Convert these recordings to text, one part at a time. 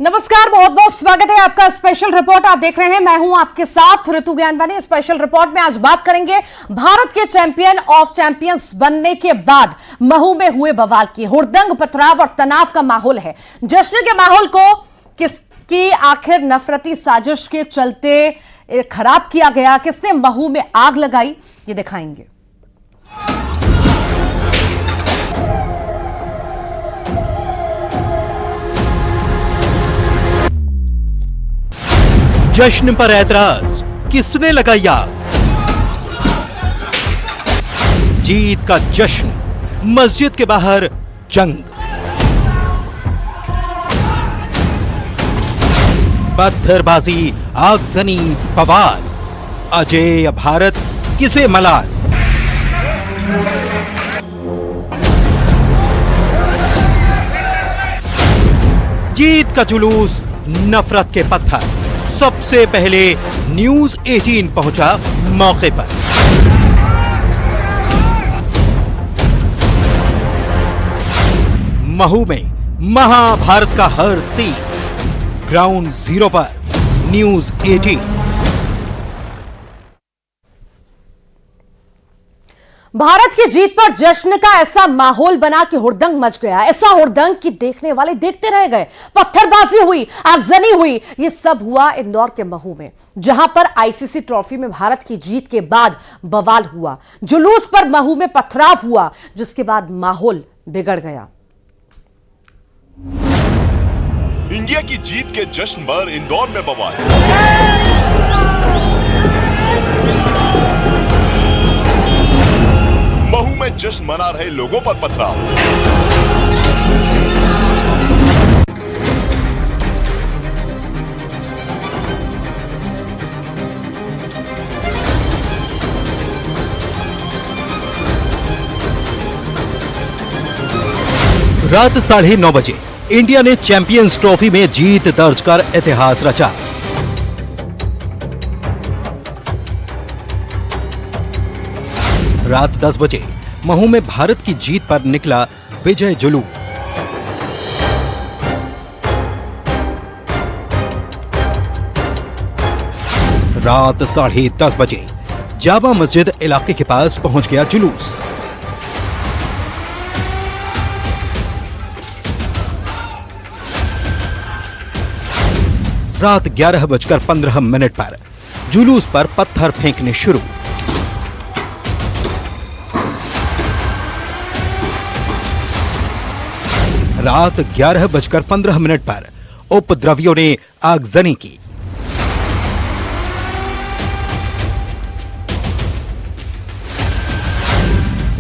नमस्कार, बहुत बहुत स्वागत है आपका। स्पेशल रिपोर्ट आप देख रहे हैं, मैं हूं आपके साथ ऋतु ज्ञानवानी। स्पेशल रिपोर्ट में आज बात करेंगे भारत के चैंपियन ऑफ चैंपियंस बनने के बाद महू में हुए बवाल की। हुड़दंग, पथराव और तनाव का माहौल है। जश्न के माहौल को किसकी आखिर नफरती साजिश के चलते खराब किया गया, किसने महू में आग लगाई, ये दिखाएंगे। जश्न पर ऐतराज, किसने लगाई आग? जीत का जश्न, मस्जिद के बाहर जंग। पत्थरबाजी, आगजनी, बवाल। अजेय भारत किसे मलाल? जीत का जुलूस, नफरत के पत्थर। सबसे पहले न्यूज 18 पहुंचा मौके पर। महू में महाभारत का हर सीन, ग्राउंड जीरो पर न्यूज 18। भारत की जीत पर जश्न का ऐसा माहौल बना कि हुड़दंग मच गया। ऐसा हुड़दंग कि देखने वाले देखते रह गए। पत्थरबाजी हुई, आगजनी हुई। ये सब हुआ इंदौर के महू में, जहां पर आईसीसी ट्रॉफी में भारत की जीत के बाद बवाल हुआ। जुलूस पर महू में पथराव हुआ, जिसके बाद माहौल बिगड़ गया। इंडिया की जीत के जश्न पर इंदौर में बवाल। महू में जश्न मना रहे लोगों पर पथराव। रात 9:30 बजे इंडिया ने चैंपियंस ट्रॉफी में जीत दर्ज कर इतिहास रचा। रात 10 बजे महू में भारत की जीत पर निकला विजय जुलूस। रात 10:30 बजे जामा मस्जिद इलाके के पास पहुंच गया जुलूस। रात 11:15 पर जुलूस पर पत्थर फेंकने शुरू। रात 11:15 पर उपद्रवियों ने आगजनी की।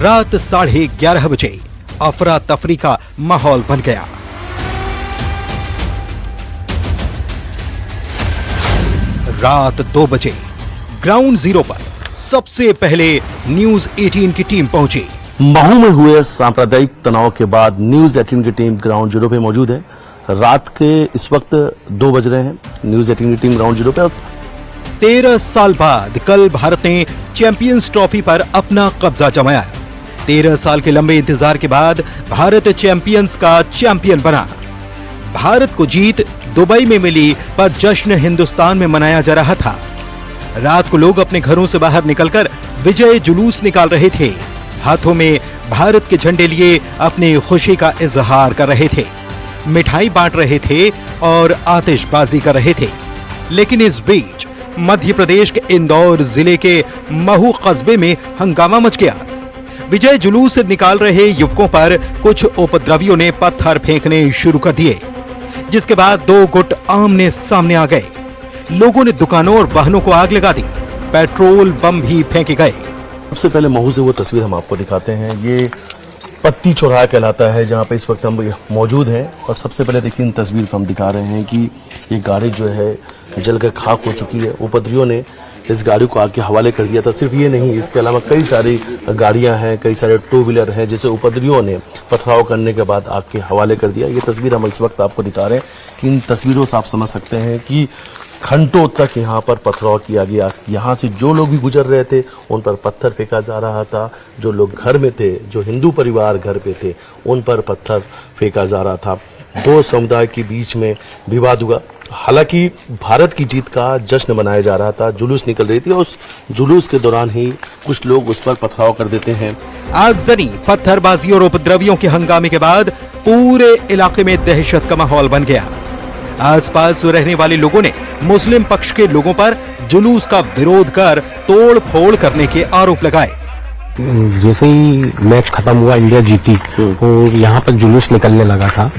रात 11:30 बजे अफरा तफरी का माहौल बन गया। रात 2 बजे ग्राउंड जीरो पर सबसे पहले न्यूज 18 की टीम पहुंची। महू में हुए सांप्रदायिक तनाव के बाद न्यूज 18 की टीम ग्राउंड जीरो पे मौजूद है। रात के इस वक्त 2 बज रहे हैं। न्यूज 18 की टीम ग्राउंड जीरो पे। 13 साल बाद कल भारत ने चैंपियंस ट्रॉफी पर अपना कब्जा जमाया। 13 साल के लंबे इंतजार के बाद भारत चैंपियंस का चैंपियन बना। भारत को जीत दुबई में मिली, पर जश्न हिंदुस्तान में मनाया जा रहा था। रात को लोग अपने घरों से बाहर निकलकर विजय जुलूस निकाल रहे थे। हाथों में भारत के झंडे लिए अपनी खुशी का इजहार कर रहे थे, मिठाई बांट रहे थे और आतिशबाजी कर रहे थे। लेकिन इस बीच मध्य प्रदेश के इंदौर जिले के महू कस्बे में हंगामा मच गया। विजय जुलूस निकाल रहे युवकों पर कुछ उपद्रवियों ने पत्थर फेंकने शुरू कर दिए, जिसके बाद 2 गुट आमने सामने आ गए। लोगों ने दुकानों और वाहनों को आग लगा दी। पेट्रोल बम भी फेंके गए। सबसे पहले महू से वो तस्वीर हम आपको दिखाते हैं। ये पत्ती चौराहा कहलाता है, जहाँ पे इस वक्त हम मौजूद हैं। और सबसे पहले देखिए, इन तस्वीर को हम दिखा रहे हैं कि ये गाड़ी जो है जलकर खाक हो चुकी है। उपद्रवियों ने इस गाड़ी को आग के हवाले कर दिया था। सिर्फ ये नहीं, इसके अलावा कई सारी गाड़ियां हैं, कई सारे 2 व्हीलर हैं, जिसे उपद्रवियों ने पथराव करने के बाद आग के हवाले कर दिया। ये तस्वीर हम इस वक्त आपको दिखा रहे हैं कि इन तस्वीरों से आप समझ सकते हैं कि घंटों तक यहाँ पर पथराव किया गया। यहाँ से जो लोग भी गुजर रहे थे उन पर पत्थर फेंका जा रहा था। जो लोग घर में थे, जो हिंदू परिवार घर पे थे, उन पर पत्थर फेंका जा रहा था। दो समुदाय के बीच में विवाद हुआ। हालांकि भारत की जीत का जश्न मनाया जा रहा था, जुलूस निकल रही थी और उस जुलूस के दौरान ही कुछ लोग उस पर पथराव कर देते हैं। आगजनी, पत्थरबाजी और उपद्रवियों के हंगामे के बाद पूरे इलाके में दहशत का माहौल बन गया। आसपास रहने वाले लोगों ने मुस्लिम पक्ष के लोगों पर जुलूस का विरोध कर तोड़ फोड़ करने के आरोप लगाए। जैसे ही मैच खत्म हुआ, इंडिया जीती, और यहाँ पर जुलूस निकलने लगा था,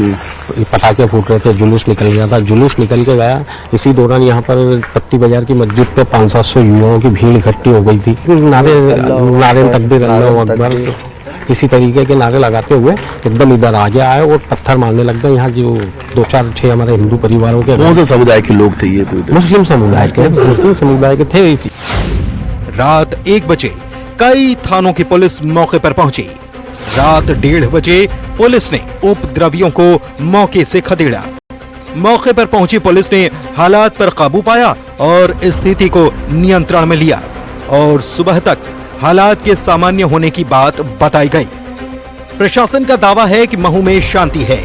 पटाखे फूट रहे थे, जुलूस निकल गया था। जुलूस निकल के गया, इसी दौरान यहाँ पर पत्ती बाजार की मस्जिद पे 500-700 युवाओं की भीड़ इकट्ठी हो गई थी। नारे तकबीर अल्लाहू अकबर, इसी तरीके के नारे लगाते हुए एकदम इधर आगे आए और पत्थर मारने लग गए। यहाँ जो 2-4-6 हमारे हिंदू परिवारों के, कौन से समुदाय के लोग थे ये? मुस्लिम समुदाय के थे। रात 1 बजे कई थानों की पुलिस मौके पर पहुंची। रात 1:30 बजे पुलिस ने उपद्रवियों को मौके से खदेड़ा। मौके पर पहुंची पुलिस ने हालात पर काबू पाया और स्थिति को नियंत्रण में लिया और सुबह तक हालात के सामान्य होने की बात बताई गई। प्रशासन का दावा है कि महू में शांति है,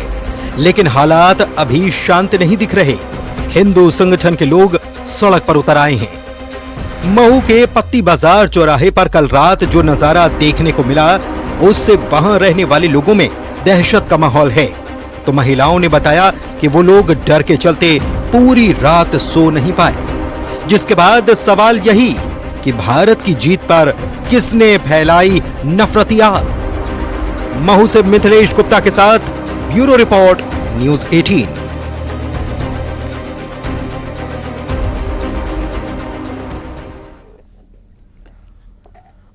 लेकिन हालात अभी शांत नहीं दिख रहे। हिंदू संगठन के लोग सड़क पर उतर आए हैं। महू के पत्ती बाजार चौराहे पर कल रात जो नजारा देखने को मिला, उससे वहां रहने वाले लोगों में दहशत का माहौल है। तो महिलाओं ने बताया कि वो लोग डर के चलते पूरी रात सो नहीं पाए। जिसके बाद सवाल यही कि भारत की जीत पर किसने फैलाई नफरती आग। महू से मिथिलेश गुप्ता के साथ ब्यूरो रिपोर्ट, न्यूज़ 18।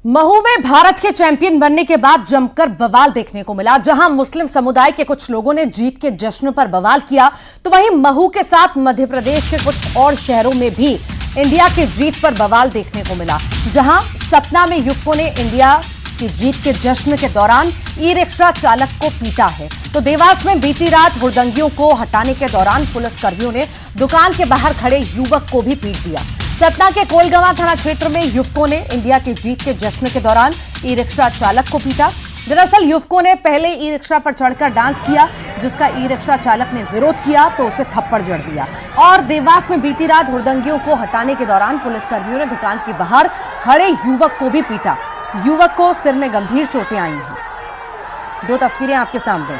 महू में भारत के चैंपियन बनने के बाद जमकर बवाल देखने को मिला। जहां मुस्लिम समुदाय के कुछ लोगों ने जीत के जश्न पर बवाल किया, तो वहीं महू के साथ मध्य प्रदेश के कुछ और शहरों में भी इंडिया की जीत पर बवाल देखने को मिला। जहां सतना में युवकों ने इंडिया की जीत के जश्न के दौरान ई रिक्शा चालक को पीटा है, तो देवास में बीती रात हुड़दंगियों को हटाने के दौरान पुलिसकर्मियों ने दुकान के बाहर खड़े युवक को भी पीट दिया। सतना के कोलगवां थाना क्षेत्र में युवकों ने इंडिया की जीत के जश्न के दौरान ई रिक्शा चालक को पीटा। दरअसल युवकों ने पहले ई रिक्शा पर चढ़कर डांस किया, जिसका ई रिक्शा चालक ने विरोध किया तो उसे थप्पड़ जड़ दिया। और देवास में बीती रात हुड़दंगियों को हटाने के दौरान पुलिसकर्मियों ने दुकान के बाहर खड़े युवक को भी पीटा। युवक को सिर में गंभीर चोटें आई हैं। 2 तस्वीरें आपके सामने।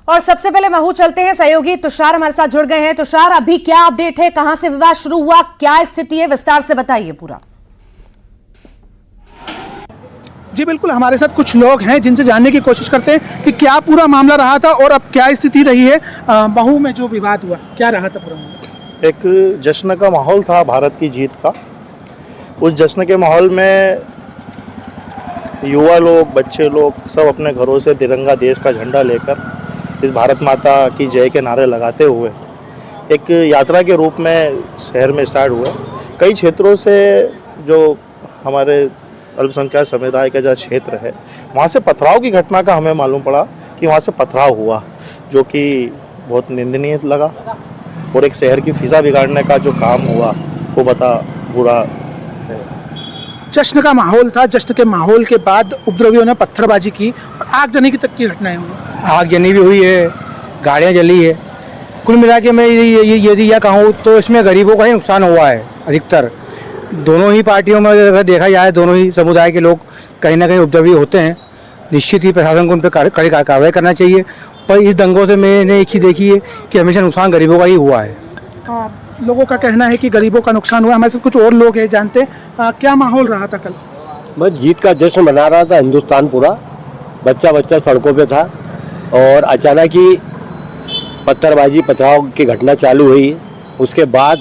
और सबसे पहले महू चलते हैं, सहयोगी तुषार हमारे साथ जुड़ गए हैं। तुषार, अभी क्या अपडेट है, कहां से विवाद शुरू हुआ, क्या स्थिति है, विस्तार से बताइए पूरा। जी बिल्कुल, हमारे साथ कुछ लोग हैं जिनसे जानने की कोशिश करते हैं कि क्या पूरा मामला रहा था और अब क्या स्थिति रही है। महू में जो विवाद हुआ, क्या रहा था पूरा मामला? एक जश्न का माहौल था भारत की जीत का। उस जश्न के माहौल में युवा लोग, बच्चे लोग सब अपने घरों से तिरंगा देश का झंडा लेकर इस भारत माता की जय के नारे लगाते हुए एक यात्रा के रूप में शहर में स्टार्ट हुए। कई क्षेत्रों से जो हमारे अल्पसंख्यक समुदाय का जो क्षेत्र है, वहाँ से पथराव की घटना का हमें मालूम पड़ा कि वहाँ से पथराव हुआ, जो कि बहुत निंदनीय लगा। और एक शहर की फिजा बिगाड़ने का जो काम हुआ वो बता बुरा है। जश्न का माहौल था, जश्न के माहौल के बाद उपद्रवियों ने पत्थरबाजी की और आगजनी की तक की घटनाएं हुई। आगजनी भी हुई है, गाड़ियाँ जली है। कुल मिला के मैं यदि यह कहूँ तो इसमें गरीबों का ही नुकसान हुआ है अधिकतर। दोनों ही पार्टियों में अगर देखा जाए, दोनों ही समुदाय के लोग कहीं ना कहीं उपद्रवी होते हैं। निश्चित ही प्रशासन को उन पर कड़ी कार्रवाई करना चाहिए। पर इस दंगों से मैंने एक ही देखी है कि हमेशा नुकसान गरीबों का ही हुआ है। लोगों का कहना है कि गरीबों का नुकसान हुआ। हमारे साथ कुछ और लोग हैं, जानते हैं क्या माहौल रहा था कल। बस जीत का जश्न मना रहा था हिंदुस्तान पूरा, बच्चा बच्चा सड़कों पे था और अचानक ही पत्थरबाजी पथराव की घटना चालू हुई। उसके बाद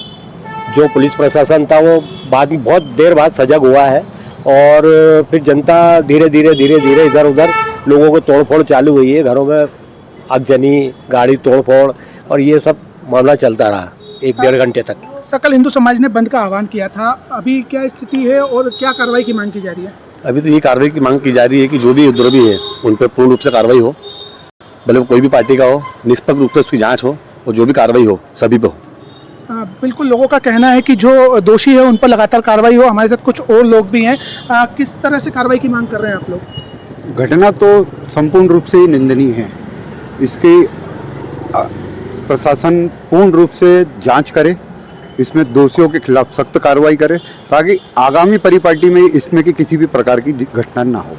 जो पुलिस प्रशासन था वो बाद में बहुत देर बाद सजग हुआ है और फिर जनता धीरे धीरे इधर उधर लोगों को तोड़फोड़ चालू हुई है। घरों में आगजनी, गाड़ी तोड़फोड़ और ये सब मामला चलता रहा 1-1.5 घंटे तक। सकल हिंदू समाज ने बंद का आह्वान किया था, अभी क्या स्थिति है और क्या कार्रवाई की मांग की जा रही है? अभी तो ये कार्रवाई की मांग की जा रही है कि जो भी उपद्रवी है उन पर पूर्ण रूप से कार्रवाई हो, भले कोई भी पार्टी का हो, निष्पक्ष रूप से उसकी जांच हो और जो भी कार्रवाई हो सभी पे हो। बिल्कुल, लोगों का कहना है कि जो दोषी है उन पर लगातार कार्रवाई हो। हमारे साथ कुछ और लोग भी हैं। किस तरह से कार्रवाई की मांग कर रहे हैं आप लोग? घटना तो संपूर्ण रूप से निंदनीय है। इसकी प्रशासन पूर्ण रूप से जांच करे, इसमें दोषियों के खिलाफ सख्त कार्रवाई करे ताकि आगामी परिपाटी में इसमें की किसी भी प्रकार की घटना ना हो।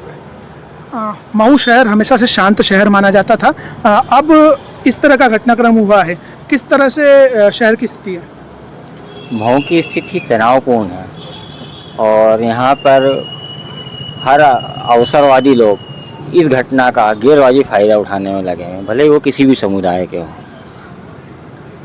महू शहर हमेशा से शांत शहर माना जाता था, अब इस तरह का घटनाक्रम हुआ है, किस तरह से शहर की स्थिति है? महू की स्थिति तनावपूर्ण है और यहाँ पर हर अवसरवादी लोग इस घटना का गैरवाजिब फायदा उठाने में लगे हैं, भले वो किसी भी समुदाय के हों।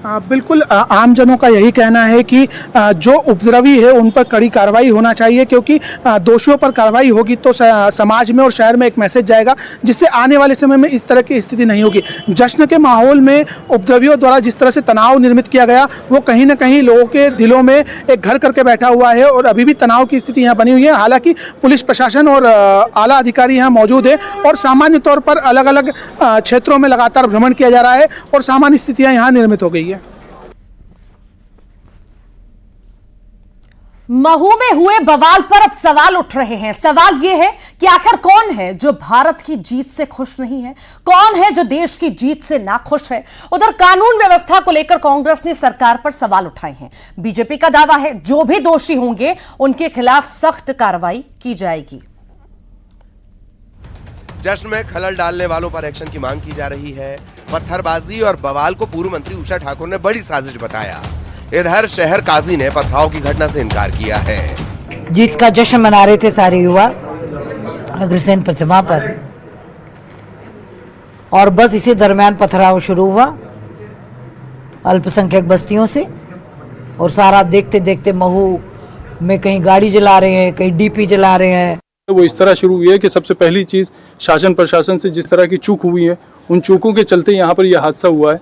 बिल्कुल, आमजनों का यही कहना है कि जो उपद्रवी है उन पर कड़ी कार्रवाई होना चाहिए, क्योंकि दोषियों पर कार्रवाई होगी तो समाज में और शहर में एक मैसेज जाएगा, जिससे आने वाले समय में इस तरह की स्थिति नहीं होगी। जश्न के माहौल में उपद्रवियों द्वारा जिस तरह से तनाव निर्मित किया गया, वो कहीं ना कहीं लोगों के दिलों में एक घर करके बैठा हुआ है और अभी भी तनाव की स्थिति यहाँ बनी हुई है। हालांकि पुलिस प्रशासन और आला अधिकारी यहाँ मौजूद है और सामान्य तौर पर अलग अलग क्षेत्रों में लगातार भ्रमण किया जा रहा है और सामान्य स्थितियाँ यहाँ निर्मित हो गई है। महू में हुए बवाल पर अब सवाल उठ रहे हैं। सवाल यह है कि आखिर कौन है जो भारत की जीत से खुश नहीं है, कौन है जो देश की जीत से नाखुश है। उधर कानून व्यवस्था को लेकर कांग्रेस ने सरकार पर सवाल उठाए हैं। बीजेपी का दावा है जो भी दोषी होंगे उनके खिलाफ सख्त कार्रवाई की जाएगी। जश्न में खलल डालने वालों पर एक्शन की मांग की जा रही है। पत्थरबाजी और बवाल को पूर्व मंत्री उषा ठाकुर ने बड़ी साजिश बताया। इधर शहर काजी ने पथराव की घटना से इनकार किया है। जीत का जश्न मना रहे थे सारे युवा अग्रसेन प्रतिमा पर, और बस इसी दरमियान पथराव शुरू हुआ अल्पसंख्यक बस्तियों से, और सारा देखते देखते महू में कहीं गाड़ी जला रहे हैं, कहीं डीपी जला रहे हैं। वो इस तरह शुरू हुई है कि सबसे पहली चीज शासन प्रशासन से जिस तरह की चूक हुई है, उन चूकों के चलते यहाँ पर यह हादसा हुआ है।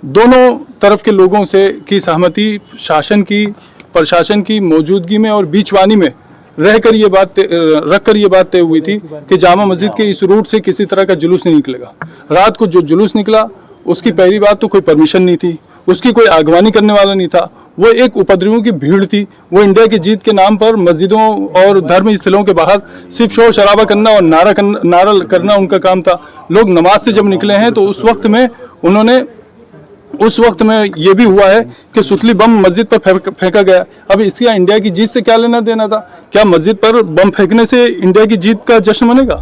दोनों तरफ के लोगों से की सहमति, शासन की प्रशासन की मौजूदगी में और बीचवानी में रहकर ये बात तय हुई थी कि जामा मस्जिद के इस रूट से किसी तरह का जुलूस नहीं निकलेगा। रात को जो जुलूस निकला उसकी पहली बात तो कोई परमिशन नहीं थी, उसकी कोई आगवानी करने वाला नहीं था, वो एक उपद्रवियों की भीड़ थी। वो इंडिया की जीत के नाम पर मस्जिदों और धर्म स्थलों के बाहर सिर्फ शोर शराबा करना और नारा करना उनका काम था। लोग नमाज से जब निकले हैं तो उस वक्त में ये भी हुआ है कि सुतली बम मस्जिद पर फेंका गया। अब इसका इंडिया की जीत से क्या लेना देना था? क्या मस्जिद पर बम फेंकने से इंडिया की जीत का जश्न मनेगा?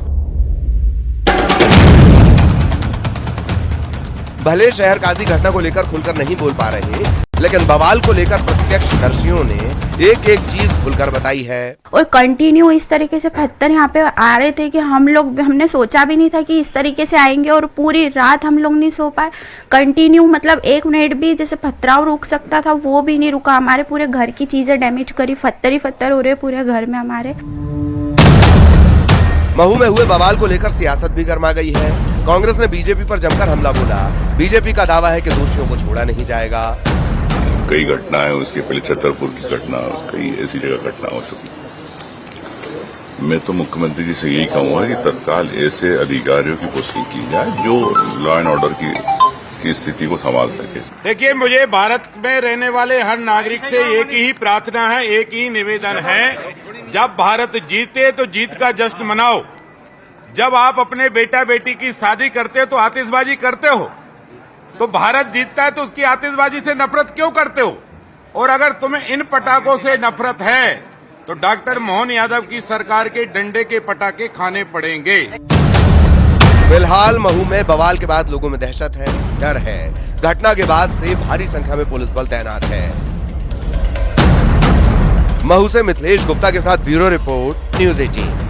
भले शहर काजी घटना को लेकर खुलकर नहीं बोल पा रहे, लेकिन बवाल को लेकर प्रत्यक्षदर्शियों ने एक एक चीज खुलकर बताई है। और कंटिन्यू इस तरीके से पत्थर यहाँ पे आ रहे थे कि हमने सोचा भी नहीं था कि इस तरीके से आएंगे, और पूरी रात हम लोग नहीं सो पाए। कंटिन्यू मतलब 1 मिनट भी जैसे पथराव रुक सकता था वो भी नहीं रुका। हमारे पूरे घर की चीजें डैमेज करी, पत्थर हो रहे पूरे घर में हमारे। महू में हुए बवाल को लेकर सियासत भी गर्मा गई है। कांग्रेस ने बीजेपी पर जमकर हमला बोला। बीजेपी का दावा है कि दोषियों को छोड़ा नहीं जाएगा। कई घटनाएं, उसके पहले छतरपुर की घटना, कई ऐसी जगह घटना हो चुकी। मैं तो मुख्यमंत्री जी से यही कहूंगा कि तत्काल ऐसे अधिकारियों की पोस्टिंग की जाए जो लॉ एंड ऑर्डर की स्थिति को संभाल सके। देखिए, मुझे भारत में रहने वाले हर नागरिक से एक ही प्रार्थना है, एक ही निवेदन है, जब भारत जीते तो जीत का जश्न मनाओ। जब आप अपने बेटा बेटी की शादी करते हो तो आतिशबाजी करते हो, तो भारत जीतता है तो उसकी आतिशबाजी से नफरत क्यों करते हो? और अगर तुम्हें इन पटाखों से नफरत है तो डॉक्टर मोहन यादव की सरकार के डंडे के पटाखे खाने पड़ेंगे। फिलहाल महू में बवाल के बाद लोगों में दहशत है, डर है। घटना के बाद से भारी संख्या में पुलिस बल तैनात है। महू से मिथिलेश गुप्ता के साथ ब्यूरो रिपोर्ट, न्यूज़ 18।